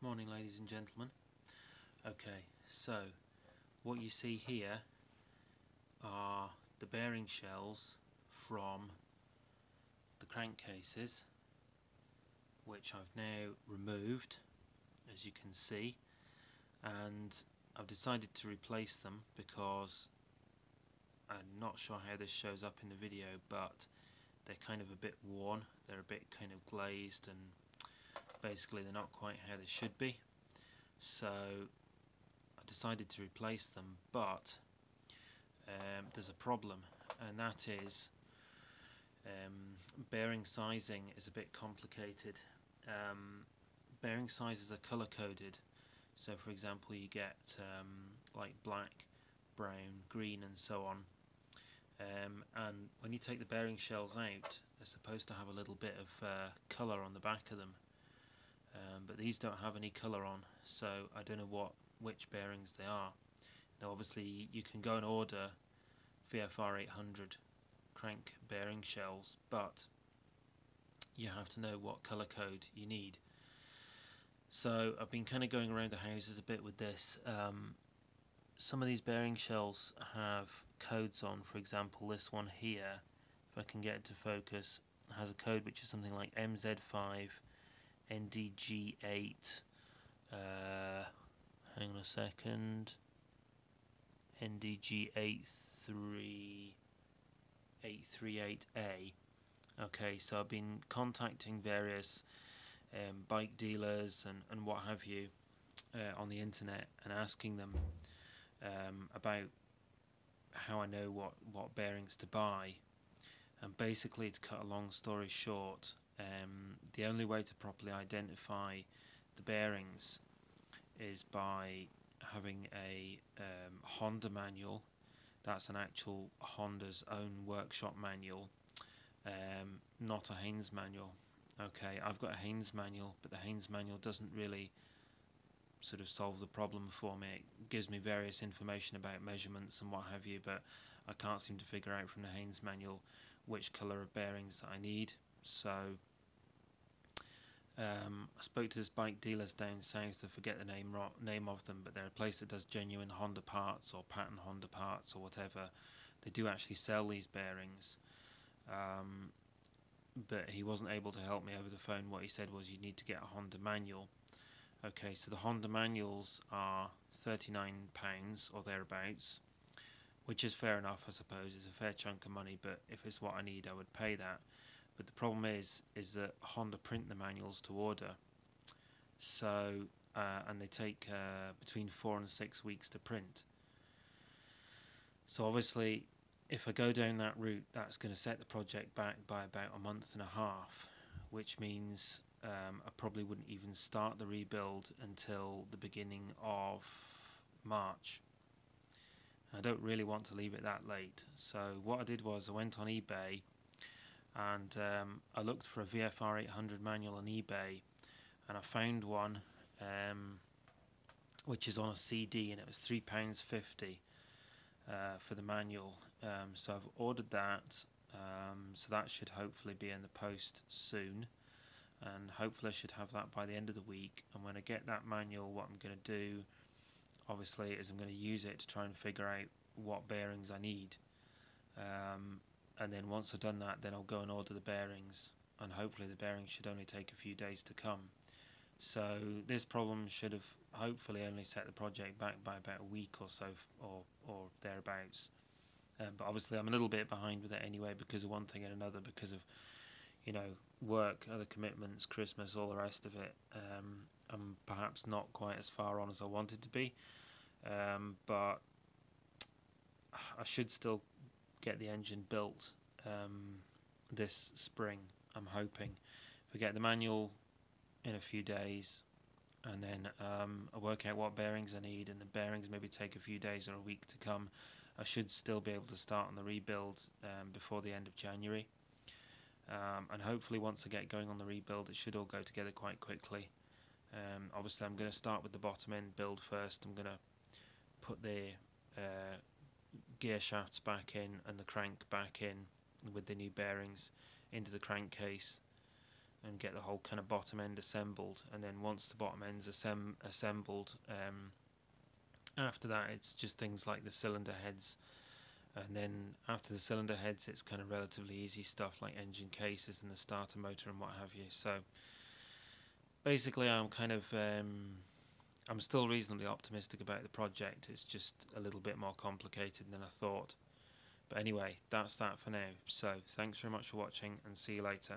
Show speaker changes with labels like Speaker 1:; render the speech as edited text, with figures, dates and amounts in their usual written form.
Speaker 1: Morning, ladies and gentlemen. Okay, so what you see here are the bearing shells from the crankcases, which I've now removed, as you can see, and I've decided to replace them because I'm not sure how this shows up in the video, but they're kind of a bit worn, they're a bit kind of glazed, and basically they're not quite how they should be. So I decided to replace them, but there's a problem, and that is bearing sizing is a bit complicated. Bearing sizes are color coded, so for example you get like black, brown, green and so on, and when you take the bearing shells out they're supposed to have a little bit of colour on the back of them, but these don't have any colour on, so I don't know which bearings they are. Now obviously you can go and order VFR800 crank bearing shells, but you have to know what colour code you need. So I've been kind of going around the houses a bit with this. Some of these bearing shells have codes on. For example, this one here, if I can get it to focus, has a code which is something like MZ5 NDG8 hang on a second, NDG83838A. Okay, so I've been contacting various bike dealers and what have you on the internet and asking them about how I know what bearings to buy. And basically, to cut a long story short, the only way to properly identify the bearings is by having a Honda manual. That's an actual Honda's own workshop manual, not a Haynes manual. Okay, I've got a Haynes manual, but the Haynes manual doesn't really sort of solve the problem for me. It gives me various information about measurements and what have you, but I can't seem to figure out from the Haynes manual which colour of bearings that I need. So I spoke to this bike dealers down south. I forget the name of them, but they're a place that does genuine Honda parts or patent Honda parts or whatever. They do actually sell these bearings, but he wasn't able to help me over the phone. What he said was you need to get a Honda manual. Okay, so the Honda manuals are £39 or thereabouts, which is fair enough, I suppose. It's a fair chunk of money, but if it's what I need, I would pay that. But the problem is that Honda print the manuals to order, so and they take between 4 and 6 weeks to print. So obviously, if I go down that route, that's going to set the project back by about a month and a half, which means I probably wouldn't even start the rebuild until the beginning of March. I don't really want to leave it that late. So what I did was I went on eBay and I looked for a VFR800 manual on eBay, and I found one which is on a CD, and it was £3.50 for the manual. So I've ordered that, so that should hopefully be in the post soon, and hopefully I should have that by the end of the week. And when I get that manual, what I'm going to do obviously is I'm going to use it to try and figure out what bearings I need, and then once I've done that, then I'll go and order the bearings, and hopefully the bearings should only take a few days to come. So this problem should have hopefully only set the project back by about a week or so, or thereabouts. But obviously I'm a little bit behind with it anyway, because of one thing and another, because of, you know, work, other commitments, Christmas, all the rest of it. I'm perhaps not quite as far on as I wanted to be, but I should still get the engine built this spring, I'm hoping. If I get the manual in a few days, and then I work out what bearings I need, and the bearings maybe take a few days or a week to come, I should still be able to start on the rebuild before the end of January. And hopefully once I get going on the rebuild, it should all go together quite quickly. Obviously I'm going to start with the bottom end build first. I'm going to put the gear shafts back in and the crank back in with the new bearings into the crankcase, and get the whole kind of bottom end assembled. And then once the bottom end's assembled, after that it's just things like the cylinder heads. And then after the cylinder heads, it's kind of relatively easy stuff like engine cases and the starter motor and what have you. So basically I'm kind of I'm still reasonably optimistic about the project. It's just a little bit more complicated than I thought. But anyway, that's that for now. So thanks very much for watching, and see you later.